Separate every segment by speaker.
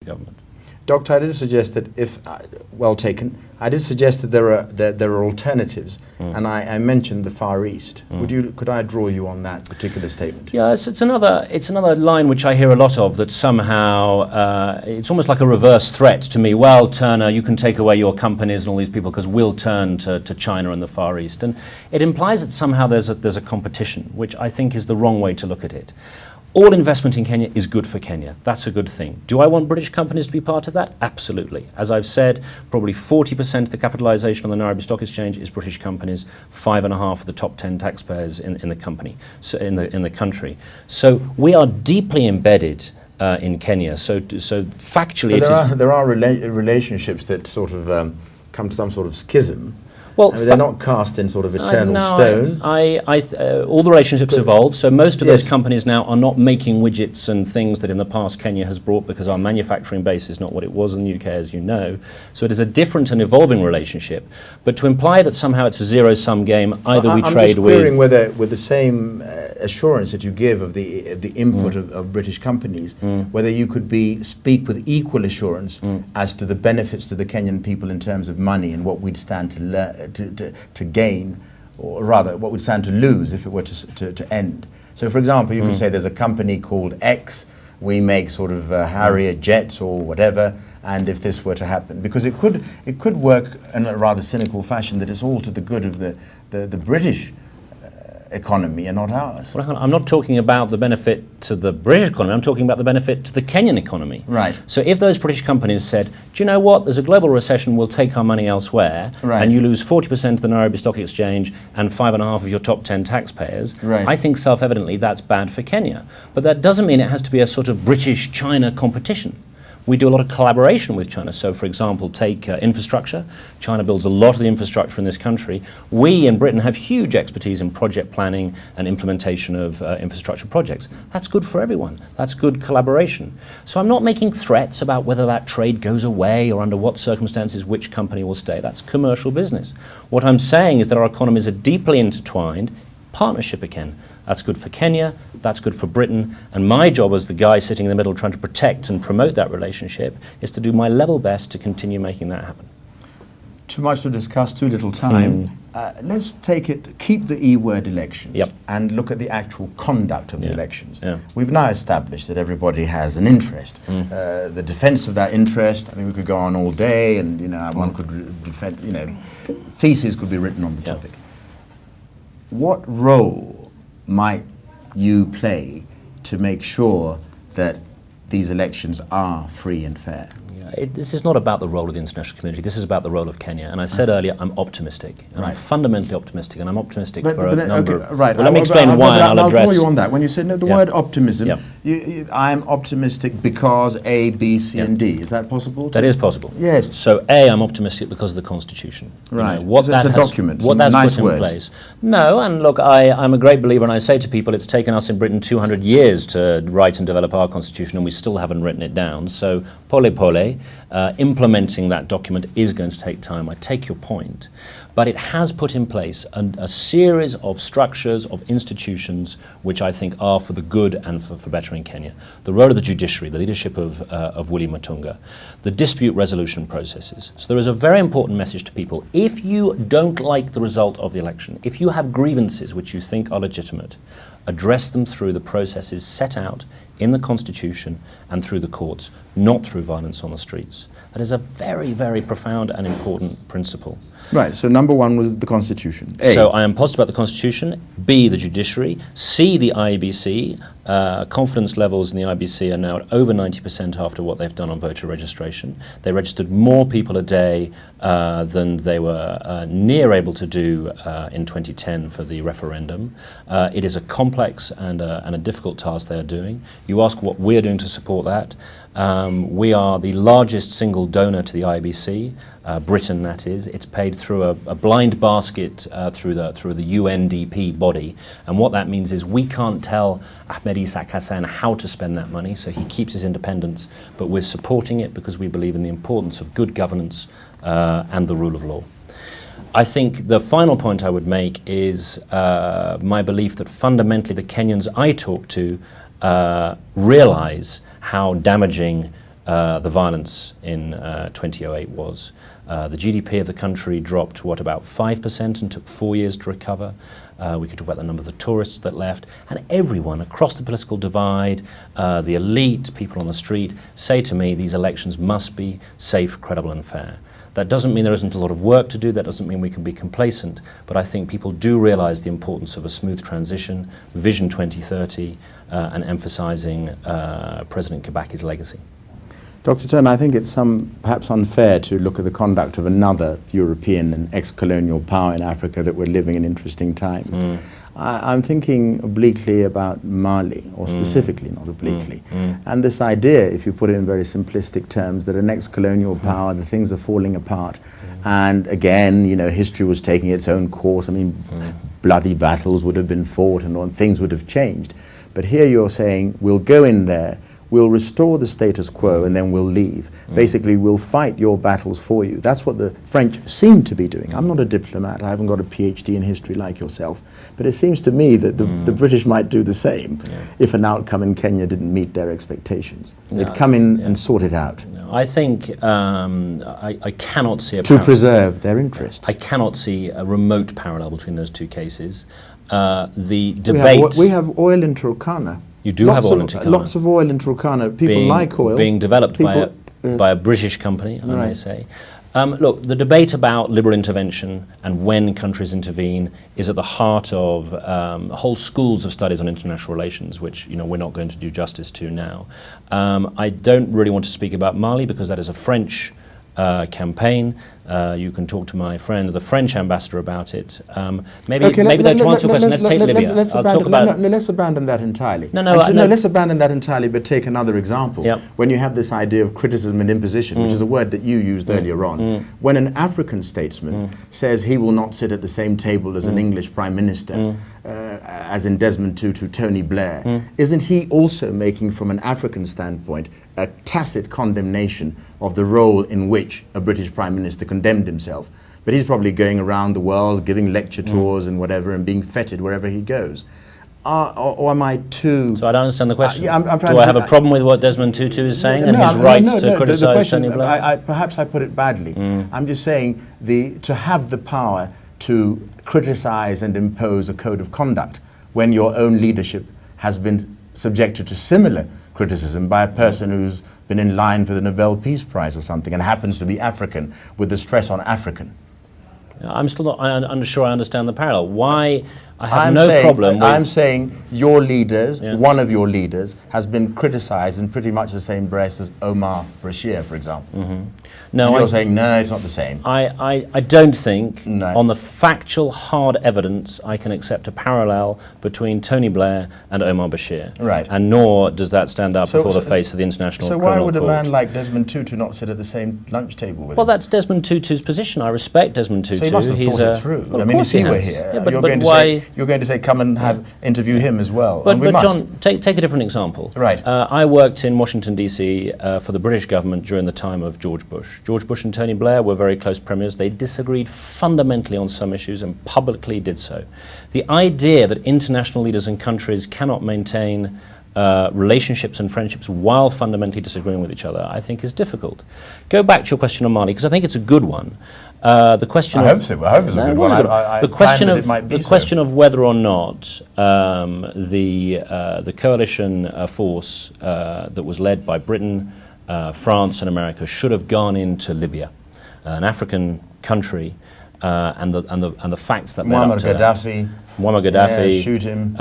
Speaker 1: government.
Speaker 2: Doctor, I did suggest that well taken, I did suggest that there are alternatives, and I mentioned the Far East. Could I draw you on that particular statement?
Speaker 1: Yes, it's another line which I hear a lot of, that somehow it's almost like a reverse threat to me. Well, Turner, you can take away your companies and all these people because we'll turn to China and the Far East, and it implies that somehow there's a competition, which I think is the wrong way to look at it. All investment in Kenya is good for Kenya. That's a good thing. Do I want British companies to be part of that? Absolutely. As I've said, probably 40% of the capitalisation on the Nairobi Stock Exchange is British companies, 5.5 of the top 10 taxpayers in the company, so in the country. So we are deeply embedded in Kenya. So factually,
Speaker 2: there are relationships that sort of come to some sort of schism.
Speaker 1: Well,
Speaker 2: they're not cast in sort of eternal stone.
Speaker 1: All the relationships evolve, so most of those companies now are not making widgets and things that in the past Kenya has brought, because our manufacturing base is not what it was in the UK, as you know. So it is a different and evolving relationship. But to imply that somehow it's a zero-sum game, either we trade with...
Speaker 2: I'm just querying with the same assurance that you give of the input of British companies, whether you could speak with equal assurance as to the benefits to the Kenyan people in terms of money and what we'd stand to gain, or rather what would stand to lose if it were to end. So for example, you can say there's a company called X, we make sort of Harrier jets or whatever, and if this were to happen, because it could work in a rather cynical fashion that it's all to the good of the British economy and not ours.
Speaker 1: Well, I'm not talking about the benefit to the British economy, I'm talking about the benefit to the Kenyan economy.
Speaker 2: Right.
Speaker 1: So if those British companies said, do you know what, there's a global recession, we'll take our money elsewhere, and you lose 40% of the Nairobi Stock Exchange and 5.5 of your top 10 taxpayers, I think self-evidently that's bad for Kenya. But that doesn't mean it has to be a sort of British-China competition. We do a lot of collaboration with China. So, for example, take infrastructure. China builds a lot of the infrastructure in this country. We in Britain have huge expertise in project planning and implementation of infrastructure projects. That's good for everyone. That's good collaboration. So I'm not making threats about whether that trade goes away or under what circumstances which company will stay. That's commercial business. What I'm saying is that our economies are deeply intertwined. Partnership again. That's good for Kenya, that's good for Britain, and my job as the guy sitting in the middle trying to protect and promote that relationship is to do my level best to continue making that happen.
Speaker 2: Too much to discuss, too little time. Let's keep the E-word elections and look at the actual conduct of the elections. We've now established that everybody has an interest. The defense of that interest, I mean, we could go on all day, and one could defend, theses could be written on the topic. What role might you play to make sure that these elections are free and fair?
Speaker 1: This is not about the role of the international community, this is about the role of Kenya. And I said earlier, I'm optimistic, and I'm fundamentally optimistic, and I'm optimistic for a number of...
Speaker 2: Right.
Speaker 1: Well, let me explain why, and I'll address...
Speaker 2: I'll draw you on that. When you said the word optimism, I'm optimistic because A, B, C, and D. Is that possible?
Speaker 1: That is possible.
Speaker 2: Yes.
Speaker 1: So A, I'm optimistic because of the Constitution.
Speaker 2: Right.
Speaker 1: What
Speaker 2: so it's a document,
Speaker 1: what that's
Speaker 2: nice
Speaker 1: put
Speaker 2: words.
Speaker 1: in place. No, and look, I'm a great believer, and I say to people, it's taken us in Britain 200 years to write and develop our Constitution, and we still haven't written it down. So, pole pole, implementing that document is going to take time. I take your point. But it has put in place a series of structures, of institutions, which I think are for the good and for bettering Kenya. The role of the judiciary, the leadership of Willy Mutunga, the dispute resolution processes. So there is a very important message to people. If you don't like the result of the election, if you have grievances which you think are legitimate, address them through the processes set out in the Constitution and through the courts, not through violence on the streets. That is a very, very profound and important principle.
Speaker 2: Right, so number one was the Constitution. A.
Speaker 1: So I am positive about the Constitution. B, the judiciary. C, the IEBC. Confidence levels in the IEBC are now at over 90% after what they've done on voter registration. They registered more people a day than they were near able to do in 2010 for the referendum. It is a complex and a difficult task they are doing. You ask what we're doing to support that. We are the largest single donor to the IEBC, Britain that is. It's paid through a blind basket through the UNDP body, and what that means is we can't tell Ahmed Isaac Hassan how to spend that money, so he keeps his independence, but we're supporting it because we believe in the importance of good governance and the rule of law. I think the final point I would make is my belief that fundamentally the Kenyans I talk to realize how damaging the violence in 2008 was. The GDP of the country dropped to about 5% and took 4 years to recover. We could talk about the number of the tourists that left, and everyone across the political divide, the elite, people on the street, say to me these elections must be safe, credible and fair. That doesn't mean there isn't a lot of work to do, that doesn't mean we can be complacent, but I think people do realise the importance of a smooth transition, Vision 2030, and emphasising President Kibaki's legacy.
Speaker 2: Dr. Turner, I think it's perhaps unfair to look at the conduct of another European and ex-colonial power in Africa that we're living in interesting times. I'm thinking obliquely about Mali, or specifically, not obliquely. And this idea, if you put it in very simplistic terms, that an ex-colonial power, the things are falling apart. And again, you know, history was taking its own course. I mean, bloody battles would have been fought and things would have changed. But here you're saying, we'll go in there, we'll restore the status quo and then we'll leave. Basically, we'll fight your battles for you. That's what the French seem to be doing. I'm not a diplomat. I haven't got a PhD in history like yourself. But it seems to me that the British might do the same if an outcome in Kenya didn't meet their expectations. They'd come in and sort it out.
Speaker 1: I think I cannot see
Speaker 2: to preserve their interests.
Speaker 1: I cannot see a remote parallel between those two cases. The debate...
Speaker 2: We have oil in Turkana.
Speaker 1: You do have oil in Turkana.
Speaker 2: Lots of oil in Turkana. People like oil.
Speaker 1: Being developed by a British company, I may say. Look, the debate about liberal intervention and when countries intervene is at the heart of whole schools of studies on international relations, which we're not going to do justice to now. I don't really want to speak about Mali because that is a French campaign. You can talk to my friend, the French ambassador, about it. Maybe to answer your question, let's take Libya.
Speaker 2: Let's abandon that entirely. No, let's abandon that entirely, but take another example.
Speaker 1: Yep.
Speaker 2: When you have this idea of criticism and imposition, which is a word that you used earlier on, when an African statesman says he will not sit at the same table as an English Prime Minister, as in Desmond Tutu, Tony Blair, isn't he also making, from an African standpoint, a tacit condemnation of the role in which a British Prime Minister condemned himself? But he's probably going around the world giving lecture tours and whatever and being feted wherever he goes. Or am I too...
Speaker 1: So I don't understand the question.
Speaker 2: I'm
Speaker 1: Do I have a problem with what Desmond Tutu is saying and his rights to criticise Tony Blair?
Speaker 2: Perhaps I put it badly. I'm just saying to have the power to criticise and impose a code of conduct when your own leadership has been subjected to similar criticism by a person who's been in line for the Nobel Peace Prize or something and happens to be African, with the stress on African.
Speaker 1: I'm still not unsure I understand the parallel. Why? I have no problem with...
Speaker 2: I'm saying your leaders, one of your leaders, has been criticised in pretty much the same breath as Omar Bashir, for example.
Speaker 1: No,
Speaker 2: and you're saying, no, it's not the same.
Speaker 1: I don't think, on the factual hard evidence, I can accept a parallel between Tony Blair and Omar Bashir.
Speaker 2: Right.
Speaker 1: And nor does that stand up before the face of the International Criminal Court.
Speaker 2: So why would a man like Desmond Tutu not sit at the same lunch table with him?
Speaker 1: Well, that's Desmond Tutu's position. I respect Desmond Tutu.
Speaker 2: So he must have thought it through.
Speaker 1: Well,
Speaker 2: I mean, if he were here, you're going to say, come and interview him as well.
Speaker 1: But John, take a different example.
Speaker 2: Right.
Speaker 1: I worked in Washington, D.C. For the British government during the time of George Bush. George Bush and Tony Blair were very close premiers. They disagreed fundamentally on some issues and publicly did so. The idea that international leaders and countries cannot maintain relationships and friendships while fundamentally disagreeing with each other, I think is difficult. Go back to your question on Mali, because I think it's a good one. The question
Speaker 2: I hope it's a good one.
Speaker 1: The question of whether or not the coalition force that was led by Britain, France and America should have gone into Libya, an African country, and the facts that led up to that. Muammar Gaddafi,
Speaker 2: shoot him.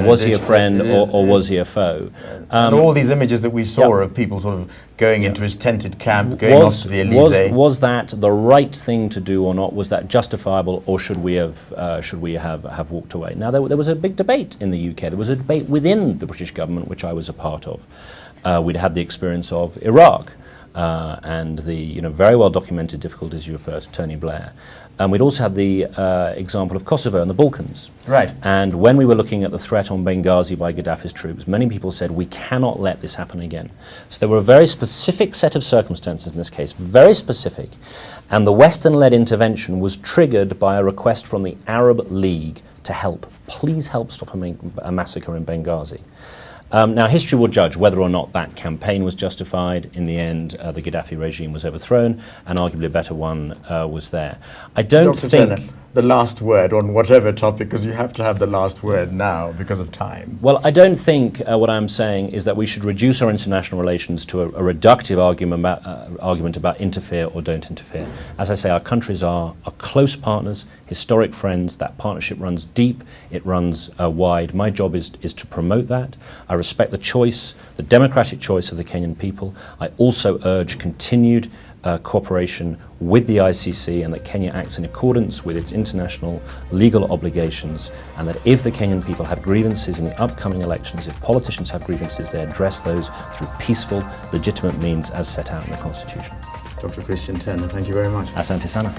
Speaker 1: Was he a friend or was he a foe?
Speaker 2: And all these images that we saw of people sort of going into his tented camp, going off to the Elysee.
Speaker 1: Was that the right thing to do or not? Was that justifiable, or should we have walked away? Now there was a big debate in the UK. There was a debate within the British government, which I was a part of. We'd had the experience of Iraq. And the very well documented difficulties you refer to Tony Blair. We'd also had the example of Kosovo and the Balkans.
Speaker 2: Right.
Speaker 1: And when we were looking at the threat on Benghazi by Gaddafi's troops, many people said we cannot let this happen again. So there were a very specific set of circumstances in this case, very specific, and the Western-led intervention was triggered by a request from the Arab League to help. Please help stop a massacre in Benghazi. Now, history will judge whether or not that campaign was justified. In the end, the Gaddafi regime was overthrown, and arguably a better one was there. I don't
Speaker 2: Dr.
Speaker 1: think...
Speaker 2: Turner, the last word on whatever topic, because you have to have the last word now because of time.
Speaker 1: Well, I don't think what I'm saying is that we should reduce our international relations to a reductive argument about interfere or don't interfere. As I say, our countries are close partners, historic friends. That partnership runs deep, it runs wide. My job is to promote that. I respect the choice, the democratic choice of the Kenyan people. I also urge continued cooperation with the ICC, and that Kenya acts in accordance with its international legal obligations, and that if the Kenyan people have grievances in the upcoming elections, if politicians have grievances, they address those through peaceful, legitimate means as set out in the Constitution.
Speaker 2: Dr. Christian Turner, thank you very much.
Speaker 1: Asante sana.